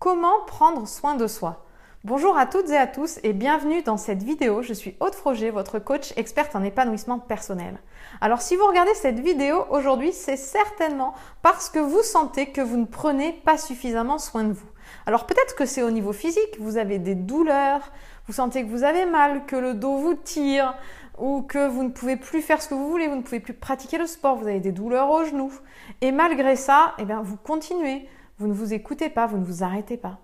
Comment prendre soin de soi? Bonjour à toutes et à tous et bienvenue dans cette vidéo. Je suis Aude Froger, votre coach experte en épanouissement personnel. Alors si vous regardez cette vidéo aujourd'hui, c'est certainement parce que vous sentez que vous ne prenez pas suffisamment soin de vous. Alors peut-être que c'est au niveau physique, vous avez des douleurs, vous sentez que vous avez mal, que le dos vous tire ou que vous ne pouvez plus faire ce que vous voulez, vous ne pouvez plus pratiquer le sport, vous avez des douleurs aux genoux. Et malgré ça, vous continuez, vous ne vous écoutez pas, vous ne vous arrêtez pas.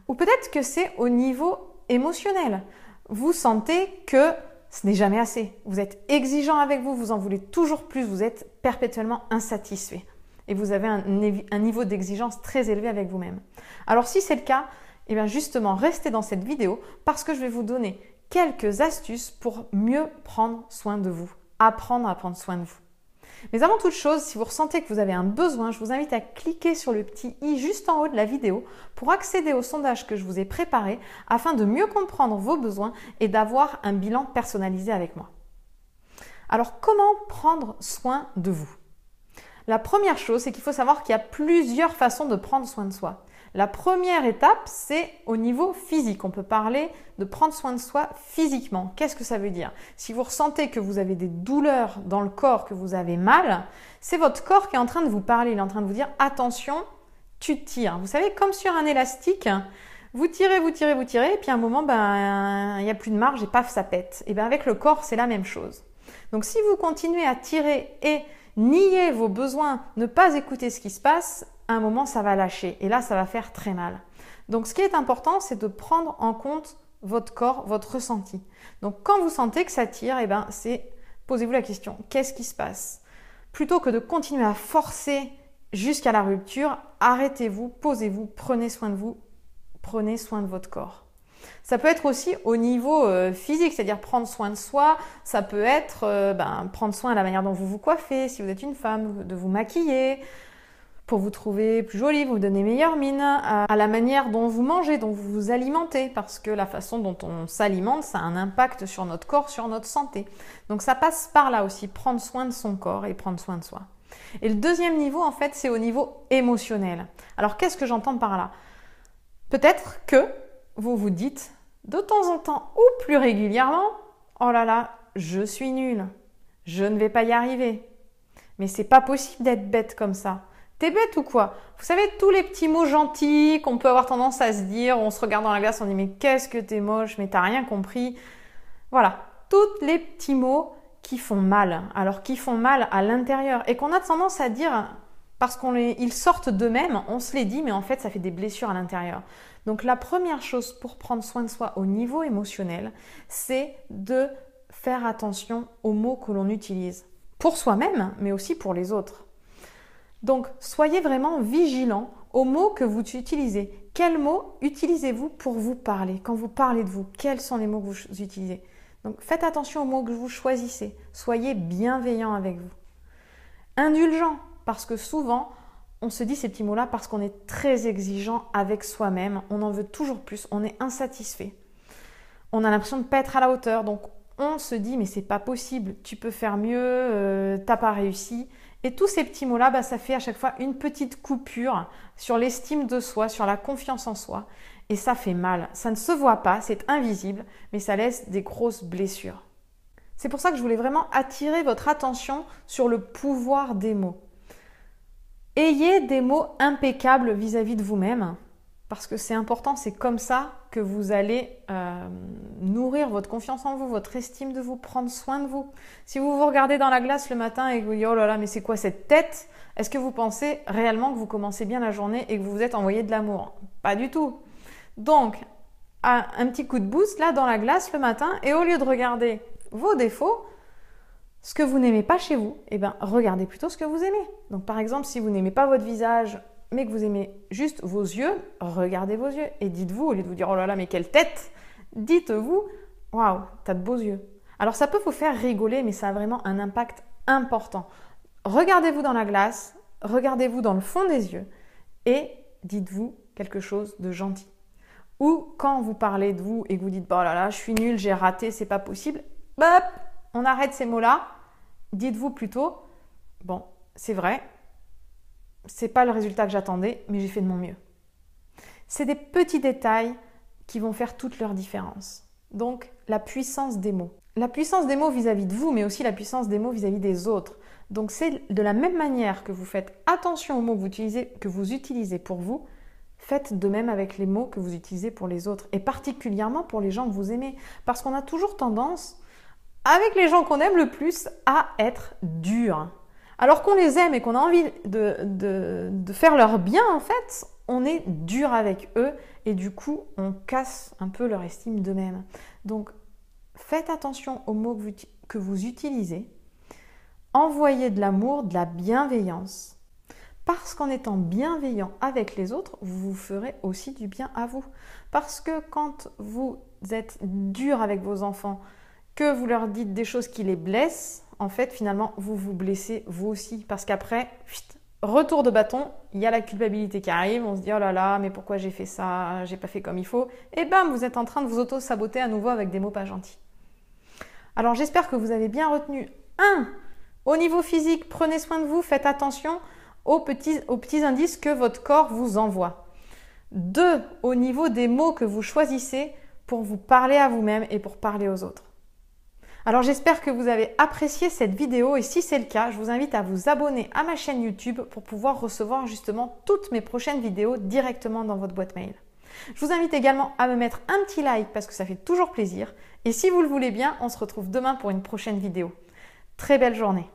Ou peut-être que c'est au niveau émotionnel. Vous sentez que ce n'est jamais assez. Vous êtes exigeant avec vous, vous en voulez toujours plus, vous êtes perpétuellement insatisfait. Et vous avez un niveau d'exigence très élevé avec vous-même. Alors si c'est le cas, justement, restez dans cette vidéo parce que je vais vous donner quelques astuces pour mieux prendre soin de vous. Apprendre à prendre soin de vous. Mais avant toute chose, si vous ressentez que vous avez un besoin, je vous invite à cliquer sur le petit i juste en haut de la vidéo pour accéder au sondage que je vous ai préparé afin de mieux comprendre vos besoins et d'avoir un bilan personnalisé avec moi. Alors, comment prendre soin de vous? La première chose, c'est qu'il faut savoir qu'il y a plusieurs façons de prendre soin de soi. La première étape, c'est au niveau physique. On peut parler de prendre soin de soi physiquement. Qu'est-ce que ça veut dire? Si vous ressentez que vous avez des douleurs dans le corps, que vous avez mal, c'est votre corps qui est en train de vous parler. Il est en train de vous dire « Attention, tu tires ». Vous savez, comme sur un élastique, vous tirez, vous tirez, vous tirez, et puis à un moment, il n'y a plus de marge et paf, ça pète. Et bien avec le corps, c'est la même chose. Donc si vous continuez à tirer et nier vos besoins, ne pas écouter ce qui se passe, à un moment, ça va lâcher et là, ça va faire très mal. Donc, ce qui est important, c'est de prendre en compte votre corps, votre ressenti. Donc, quand vous sentez que ça tire, posez-vous la question, qu'est-ce qui se passe? Plutôt que de continuer à forcer jusqu'à la rupture, arrêtez-vous, posez-vous, prenez soin de vous, prenez soin de votre corps. Ça peut être aussi au niveau physique, c'est-à-dire prendre soin de soi. Ça peut être prendre soin de la manière dont vous vous coiffez, si vous êtes une femme, de vous maquiller, pour vous trouver plus jolie, vous donner meilleure mine, à la manière dont vous mangez, dont vous vous alimentez, parce que la façon dont on s'alimente, ça a un impact sur notre corps, sur notre santé. Donc ça passe par là aussi, prendre soin de son corps et prendre soin de soi. Et le deuxième niveau, en fait, c'est au niveau émotionnel. Alors qu'est-ce que j'entends par là? Peut-être que vous vous dites, de temps en temps ou plus régulièrement, « Oh là là, je suis nulle, je ne vais pas y arriver. » Mais c'est pas possible d'être bête comme ça. T'es bête ou quoi? Vous savez, tous les petits mots gentils qu'on peut avoir tendance à se dire, on se regarde dans la glace, on dit « Mais qu'est-ce que t'es moche, mais t'as rien compris. » Voilà, tous les petits mots qui font mal, alors qui font mal à l'intérieur et qu'on a tendance à dire, parce qu'ils sortent d'eux-mêmes, on se les dit, mais en fait, ça fait des blessures à l'intérieur. Donc, la première chose pour prendre soin de soi au niveau émotionnel, c'est de faire attention aux mots que l'on utilise. Pour soi-même, mais aussi pour les autres. Donc, soyez vraiment vigilants aux mots que vous utilisez. Quels mots utilisez-vous pour vous parler? Quand vous parlez de vous, quels sont les mots que vous utilisez? Donc, faites attention aux mots que vous choisissez. Soyez bienveillant avec vous. Indulgent, parce que souvent, on se dit ces petits mots-là parce qu'on est très exigeant avec soi-même. On en veut toujours plus, on est insatisfait. On a l'impression de ne pas être à la hauteur. Donc, on se dit, mais c'est pas possible, tu peux faire mieux, t'as pas réussi. Et tous ces petits mots-là, ça fait à chaque fois une petite coupure sur l'estime de soi, sur la confiance en soi. Et ça fait mal. Ça ne se voit pas, c'est invisible, mais ça laisse des grosses blessures. C'est pour ça que je voulais vraiment attirer votre attention sur le pouvoir des mots. Ayez des mots impeccables vis-à-vis de vous-même, parce que c'est important, c'est comme ça que vous allez nourrir votre confiance en vous, votre estime de vous, prendre soin de vous. Si vous vous regardez dans la glace le matin et que vous dites « Oh là là, mais c'est quoi cette tête ?» Est-ce que vous pensez réellement que vous commencez bien la journée et que vous vous êtes envoyé de l'amour? Pas du tout. Donc, un petit coup de boost là dans la glace le matin et au lieu de regarder vos défauts, ce que vous n'aimez pas chez vous, regardez plutôt ce que vous aimez. Donc par exemple, si vous n'aimez pas votre visage, mais que vous aimez juste vos yeux, regardez vos yeux et dites-vous, au lieu de vous dire « Oh là là, mais quelle tête !» dites-vous « Waouh, t'as de beaux yeux !» Alors ça peut vous faire rigoler, mais ça a vraiment un impact important. Regardez-vous dans la glace, regardez-vous dans le fond des yeux et dites-vous quelque chose de gentil. Ou quand vous parlez de vous et que vous dites « Oh là là, je suis nulle, j'ai raté, c'est pas possible », on arrête ces mots-là. Dites-vous plutôt « Bon, c'est vrai, c'est pas le résultat que j'attendais, mais j'ai fait de mon mieux. » C'est des petits détails qui vont faire toute leur différence. Donc, la puissance des mots. La puissance des mots vis-à-vis de vous, mais aussi la puissance des mots vis-à-vis des autres. Donc, c'est de la même manière que vous faites attention aux mots que vous utilisez pour vous, faites de même avec les mots que vous utilisez pour les autres, et particulièrement pour les gens que vous aimez. Parce qu'on a toujours tendance, avec les gens qu'on aime le plus, à être dur. Alors qu'on les aime et qu'on a envie de faire leur bien, en fait, on est dur avec eux et du coup, on casse un peu leur estime d'eux-mêmes. Donc, faites attention aux mots que vous utilisez. Envoyez de l'amour, de la bienveillance. Parce qu'en étant bienveillant avec les autres, vous ferez aussi du bien à vous. Parce que quand vous êtes dur avec vos enfants, que vous leur dites des choses qui les blessent, en fait, finalement, vous vous blessez vous aussi. Parce qu'après, retour de bâton, il y a la culpabilité qui arrive, on se dit « Oh là là, mais pourquoi j'ai fait ça? J'ai pas fait comme il faut. » Et bam, vous êtes en train de vous auto-saboter à nouveau avec des mots pas gentils. Alors, j'espère que vous avez bien retenu. 1. Au niveau physique, prenez soin de vous, faites attention aux petits indices que votre corps vous envoie. 2. Au niveau des mots que vous choisissez pour vous parler à vous-même et pour parler aux autres. Alors j'espère que vous avez apprécié cette vidéo et si c'est le cas, je vous invite à vous abonner à ma chaîne YouTube pour pouvoir recevoir justement toutes mes prochaines vidéos directement dans votre boîte mail. Je vous invite également à me mettre un petit like parce que ça fait toujours plaisir. Et si vous le voulez bien, on se retrouve demain pour une prochaine vidéo. Très belle journée!